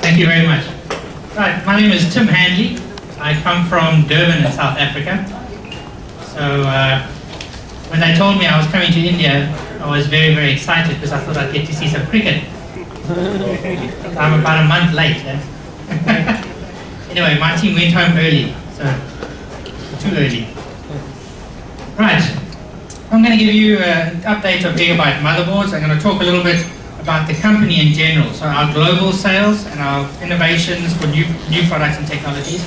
Thank you very much. Right, my name is Tim Handley. I come from Durban in South Africa. So when they told me I was coming to India, I was very, very excited because I thought I'd get to see some cricket. I'm about a month late. Anyway, my team went home early, so too early. Right, I'm going to give you an update of Gigabyte motherboards. I'm going to talk a little bit about the company in general, so our global sales and our innovations for new products and technologies.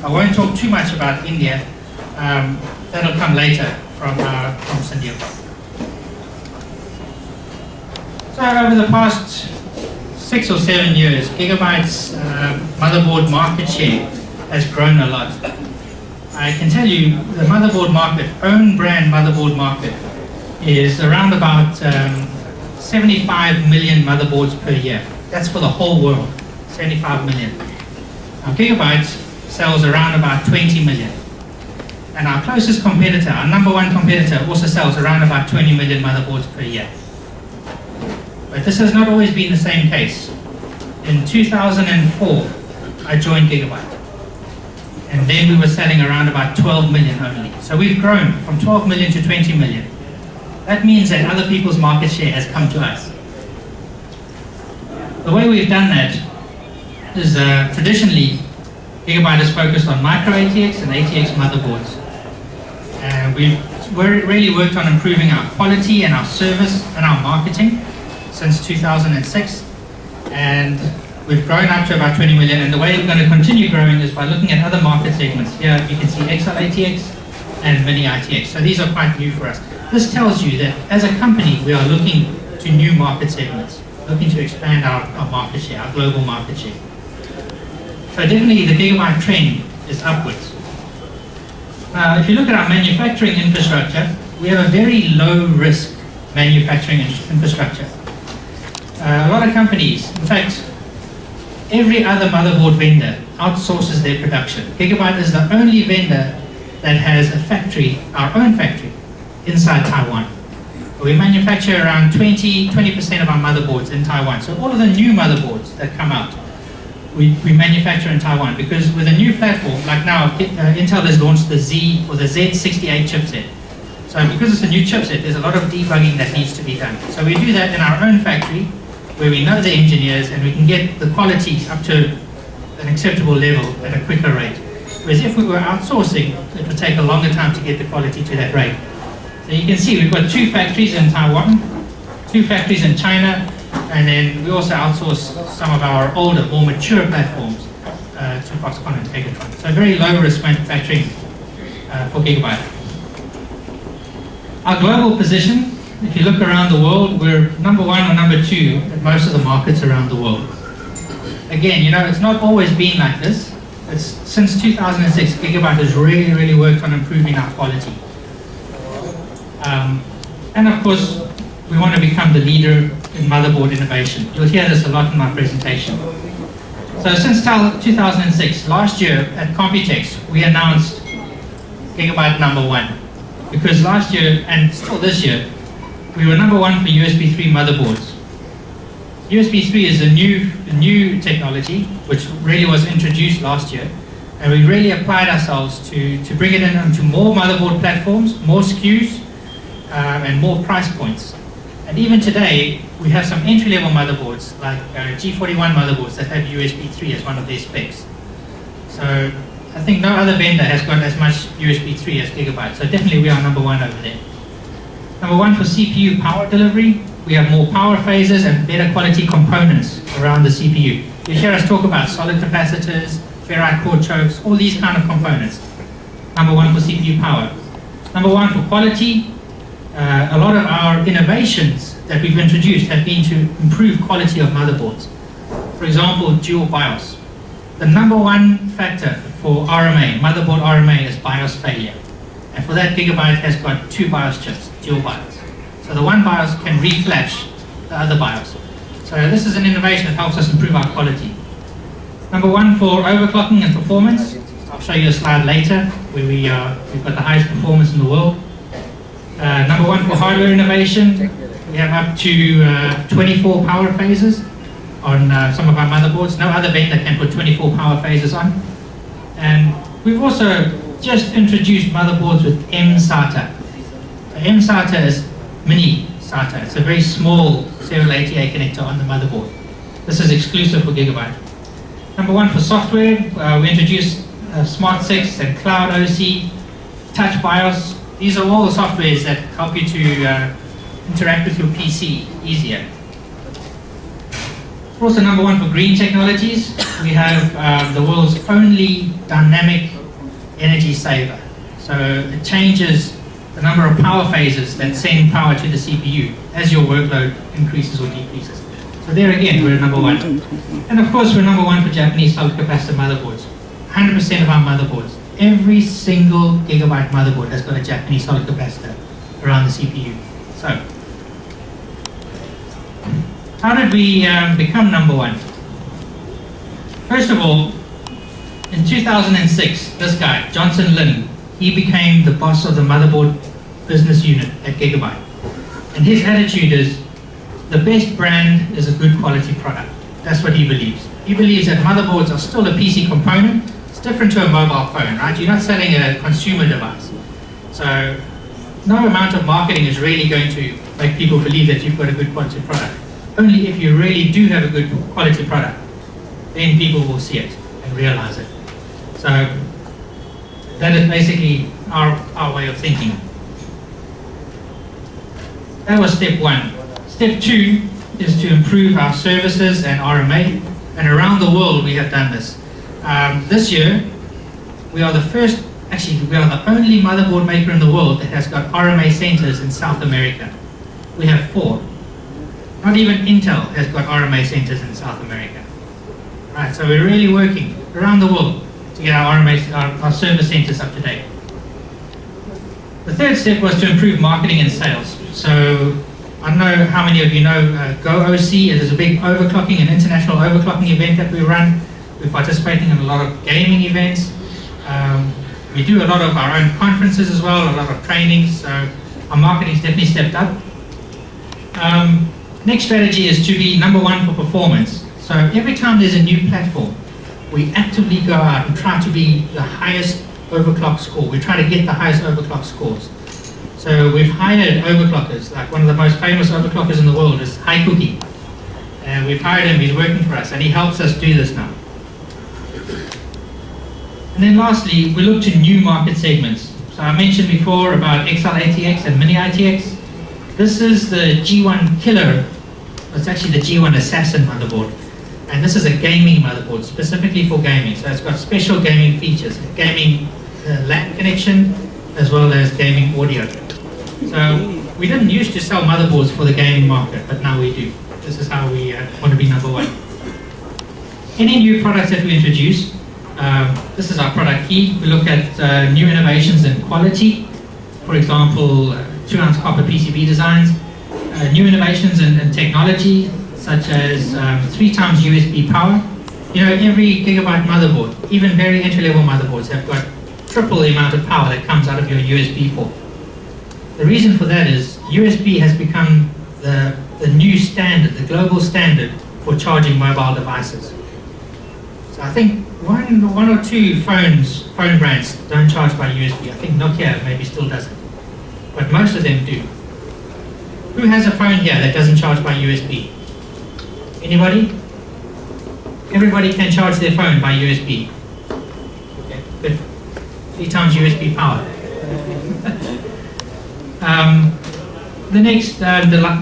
I won't talk too much about India. That'll come later from Cindy. So over the past 6 or 7 years, Gigabyte's motherboard market share has grown a lot. I can tell you the motherboard market, own brand motherboard market, is around about 75 million motherboards per year. That's for the whole world, 75 million. Now Gigabyte sells around about 20 million. And our closest competitor, our number one competitor, also sells around about 20 million motherboards per year. But this has not always been the same case. In 2004, I joined Gigabyte. And then we were selling around about 12 million only. So we've grown from 12 million to 20 million. That means that other people's market share has come to us. The way we've done that is traditionally, Gigabyte has focused on micro ATX and ATX motherboards. We've really worked on improving our quality and our service and our marketing since 2006. And we've grown up to about 20 million. And the way we're going to continue growing is by looking at other market segments. Here you can see XL ATX and Mini ITX. So these are quite new for us. This tells you that as a company, we are looking to new market segments, looking to expand our market share, our global market share. So definitely the Gigabyte trend is upwards. If you look at our manufacturing infrastructure, we have a very low risk manufacturing infrastructure. A lot of companies, in fact, every other motherboard vendor outsources their production. Gigabyte is the only vendor that has a factory, our own factory, inside Taiwan. We manufacture around 20% of our motherboards in Taiwan. So all of the new motherboards that come out, we manufacture in Taiwan, because with a new platform, like now, Intel has launched the Z or the Z68 chipset. So because it's a new chipset, there's a lot of debugging that needs to be done. So we do that in our own factory, where we know the engineers and we can get the quality up to an acceptable level at a quicker rate. Whereas if we were outsourcing, it would take a longer time to get the quality to that rate. So you can see we've got 2 factories in Taiwan, 2 factories in China, and then we also outsource some of our older, more mature platforms to Foxconn and Tegatron. So very low risk manufacturing for Gigabyte. Our global position, if you look around the world, we're number 1 or number 2 at most of the markets around the world. Again, you know, it's not always been like this. It's, since 2006, Gigabyte has really, really worked on improving our quality. And of course, we want to become the leader in motherboard innovation. You'll hear this a lot in my presentation. So since 2006, last year at Computex, we announced Gigabyte number 1. Because last year, and still this year, we were number 1 for USB 3 motherboards. USB 3 is a new technology, which really was introduced last year. And we really applied ourselves to bring it into more motherboard platforms, more SKUs, and more price points. And even today, we have some entry-level motherboards, like G41 motherboards that have USB 3 as one of their specs. So I think no other vendor has got as much USB 3 as Gigabyte. So definitely we are number 1 over there. Number 1 for CPU power delivery. We have more power phases and better quality components around the CPU. You hear us talk about solid capacitors, ferrite core chokes, all these kind of components. Number 1 for CPU power. Number 1 for quality. A lot of our innovations that we've introduced have been to improve quality of motherboards. For example, dual BIOS. The number 1 factor for RMA, motherboard RMA, is BIOS failure. And for that, Gigabyte has got 2 BIOS chips, dual BIOS. So the one BIOS can re-flash the other BIOS. So this is an innovation that helps us improve our quality. Number 1 for overclocking and performance. I'll show you a slide later where we've got the highest performance in the world. Number 1 for hardware innovation. We have up to 24 power phases. on some of our motherboards. No other vendor can put 24 power phases on. And we've also just introduced motherboards with M-SATA. So M-SATA is mini SATA. It's a very small serial ATA connector on the motherboard. This is exclusive for Gigabyte. Number one for software, we introduced Smart 6 and Cloud OC, Touch BIOS. These are all softwares that help you to interact with your PC easier. We're also number one for green technologies. We have the world's only dynamic energy saver. So it changes the number of power phases that send power to the CPU as your workload increases or decreases. So there again, we're number one. And of course, we're number one for Japanese solid capacitor motherboards. 100% of our motherboards, every single Gigabyte motherboard has got a Japanese solid capacitor around the CPU. So, how did we become number one? First of all, in 2006, this guy, Johnson Lin, he became the boss of the motherboard business unit at Gigabyte. And his attitude is, the best brand is a good quality product. That's what he believes. He believes that motherboards are still a PC component. It's different to a mobile phone, right? You're not selling a consumer device. So no amount of marketing is really going to make people believe that you've got a good quality product. Only if you really do have a good quality product, then people will see it and realize it. So that is basically our way of thinking. That was step one. Step two is to improve our services and RMA, and around the world we have done this. This year, we are the first, actually we are the only motherboard maker in the world that has got RMA centers in South America. We have 4. Not even Intel has got RMA centers in South America. Right, so we're really working around the world to get our RMA, our service centers up to date. The third step was to improve marketing and sales. So I don't know how many of you know GoOC. It is a big overclocking, an international overclocking event that we run. We're participating in a lot of gaming events. We do a lot of our own conferences as well, a lot of trainings. So our marketing's definitely stepped up. Next strategy is to be number one for performance. So every time there's a new platform, we actively go out and try to be the highest overclock score. We try to get the highest overclock scores. So we've hired overclockers, like one of the most famous overclockers in the world is Hi Cookie. And we've hired him, he's working for us, and he helps us do this now. And then lastly, we look to new market segments. So I mentioned before about XL-ATX and Mini ITX. This is the G1 Killer. It's actually the G1 Assassin motherboard. And this is a gaming motherboard, specifically for gaming. So it's got special gaming features, gaming LAN connection, as well as gaming audio. So we didn't used to sell motherboards for the gaming market, but now we do. This is how we want to be number one. Any new products that we introduce, this is our product key. We look at new innovations in quality. For example, 2-ounce copper PCB designs. New innovations in technology, such as 3 times USB power. You know, every Gigabyte motherboard, even very entry-level motherboards, have got triple the amount of power that comes out of your USB port. The reason for that is USB has become the new standard, the global standard for charging mobile devices. So I think one or two phone brands don't charge by USB. I think Nokia maybe still doesn't, but most of them do. Who has a phone here that doesn't charge by USB? Anybody? Everybody can charge their phone by USB. Okay, good. 3 times USB power. The next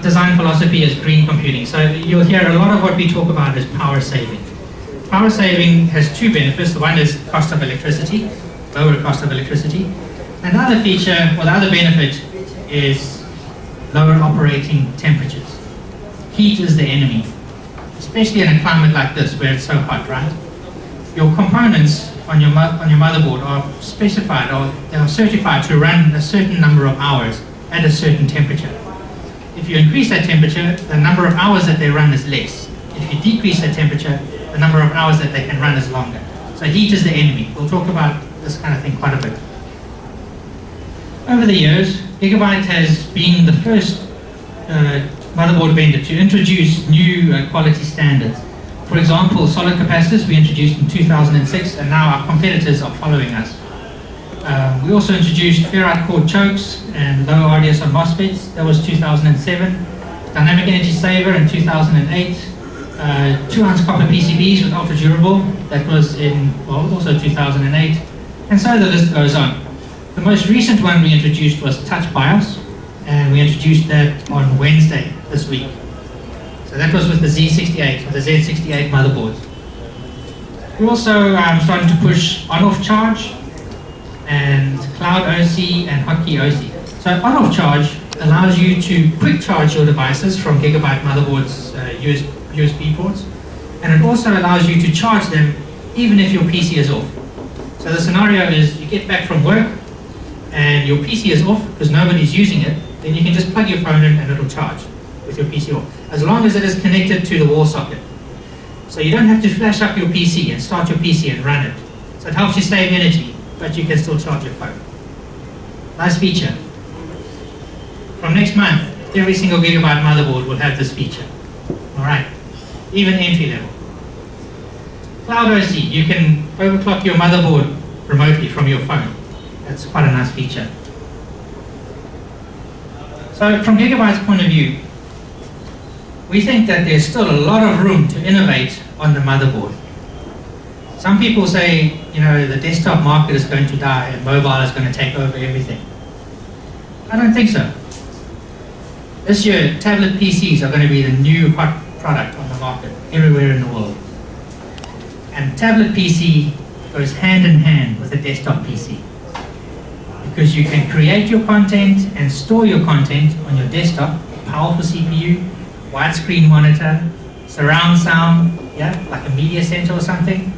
design philosophy is green computing. So you'll hear a lot of what we talk about is power saving. Power saving has 2 benefits. The one is cost of electricity, lower cost of electricity. And the other feature, or the other benefit, is lower operating temperatures. Heat is the enemy, especially in a climate like this where it's so hot, right? Your components on your motherboard are specified, or they are certified to run a certain number of hours at a certain temperature. If you increase that temperature, the number of hours that they run is less. If you decrease that temperature, the number of hours that they can run is longer. So heat is the enemy. We'll talk about this kind of thing quite a bit. Over the years, Gigabyte has been the first motherboard vendor to introduce new quality standards. For example, solid capacitors we introduced in 2006, and now our competitors are following us. We also introduced ferrite core chokes and low RDS on MOSFETs. That was 2007. Dynamic energy saver in 2008. 2-ounce copper PCBs with ultra durable. That was in, well, also 2008. And so the list goes on. The most recent one we introduced was touch BIOS, and we introduced that on Wednesday this week. So that was with the Z68, or the Z68 motherboards. We're also starting to push on-off charge and cloud OC and hotkey OC. So on-off charge allows you to quick charge your devices from Gigabyte motherboards, USB ports, and it also allows you to charge them even if your PC is off. So the scenario is you get back from work and your PC is off because nobody's using it, then you can just plug your phone in and it'll charge with your PC off, as long as it is connected to the wall socket. So you don't have to flash up your PC and start your PC and run it. So it helps you save energy, but you can still charge your phone. Nice feature. From next month, every single Gigabyte motherboard will have this feature. Alright, even entry level. Cloud OC, you can overclock your motherboard remotely from your phone. That's quite a nice feature. So from Gigabyte's point of view, we think that there's still a lot of room to innovate on the motherboard. Some people say, you know, the desktop market is going to die and mobile is going to take over everything. I don't think so. This year, tablet PCs are going to be the new hot product on the market everywhere in the world. And tablet PC goes hand in hand with a desktop PC, because you can create your content and store your content on your desktop, powerful CPU, widescreen monitor, surround sound, yeah, like a media center or something,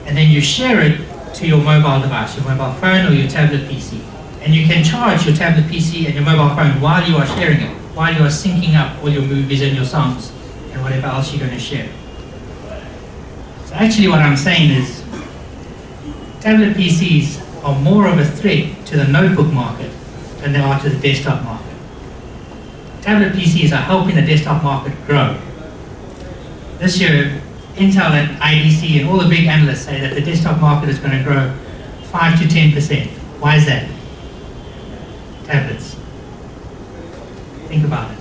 and then you share it to your mobile device, your mobile phone or your tablet PC. And you can charge your tablet PC and your mobile phone while you are sharing it, while you are syncing up all your movies and your songs and whatever else you're going to share. So actually what I'm saying is, tablet PCs are more of a threat to the notebook market than they are to the desktop market. Tablet PCs are helping the desktop market grow. This year, Intel and IDC and all the big analysts say that the desktop market is going to grow 5 to 10%. Why is that? Tablets. Think about it.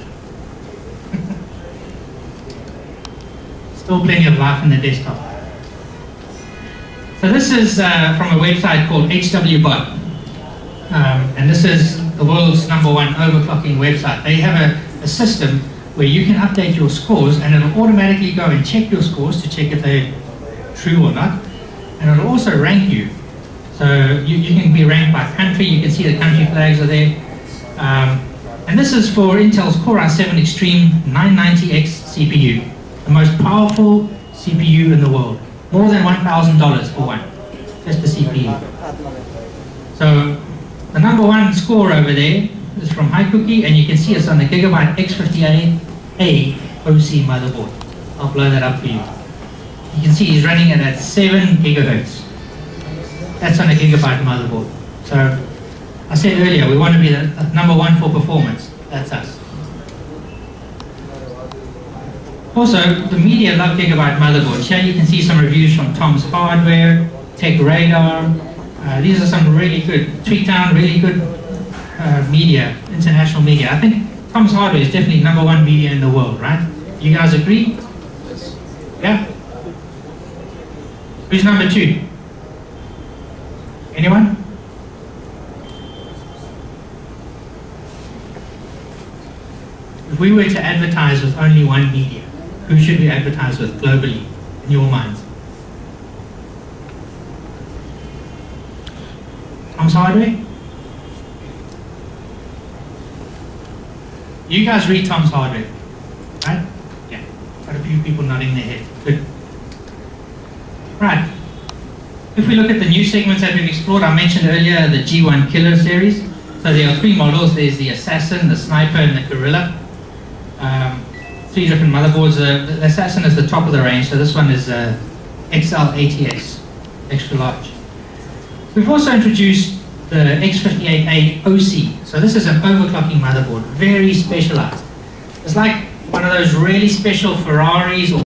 Still plenty of life in the desktop. So this is from a website called HWBot. And this is the world's #1 overclocking website. They have a system where you can update your scores and it'll automatically go and check your scores to check if they're true or not. And it'll also rank you. So you can be ranked by country, you can see the country flags are there. And this is for Intel's Core i7 Extreme 990X CPU, the most powerful CPU in the world. More than $1,000 for one, just the CPU. So the #1 score over there is from HiCookie, and you can see it's on the Gigabyte X58A OC motherboard. I'll blow that up for you. You can see he's running it at 7 gigahertz. That's on a Gigabyte motherboard. So I said earlier, we want to be the #1 for performance. That's us. Also, the media love Gigabyte motherboards. Here you can see some reviews from Tom's Hardware, Tech Radar. These are some really good, Tweakdown, really good media, international media. I think Tom's Hardware is definitely #1 media in the world, right? You guys agree? Yes. Yeah? Who's #2? Anyone? If we were to advertise with only one media, who should we advertise with globally, in your minds? Tom's Hardware? You guys read Tom's Hardware, right? Yeah, quite a few people nodding their head. Good. Right. If we look at the new segments that we've explored, I mentioned earlier the G1 Killer series. So there are 3 models. There's the Assassin, the Sniper, and the Gorilla. 3 different motherboards. The Assassin is the top of the range, so this one is XL ATX, extra large. We've also introduced the X58A OC. So this is an overclocking motherboard, very specialized. It's like one of those really special Ferraris or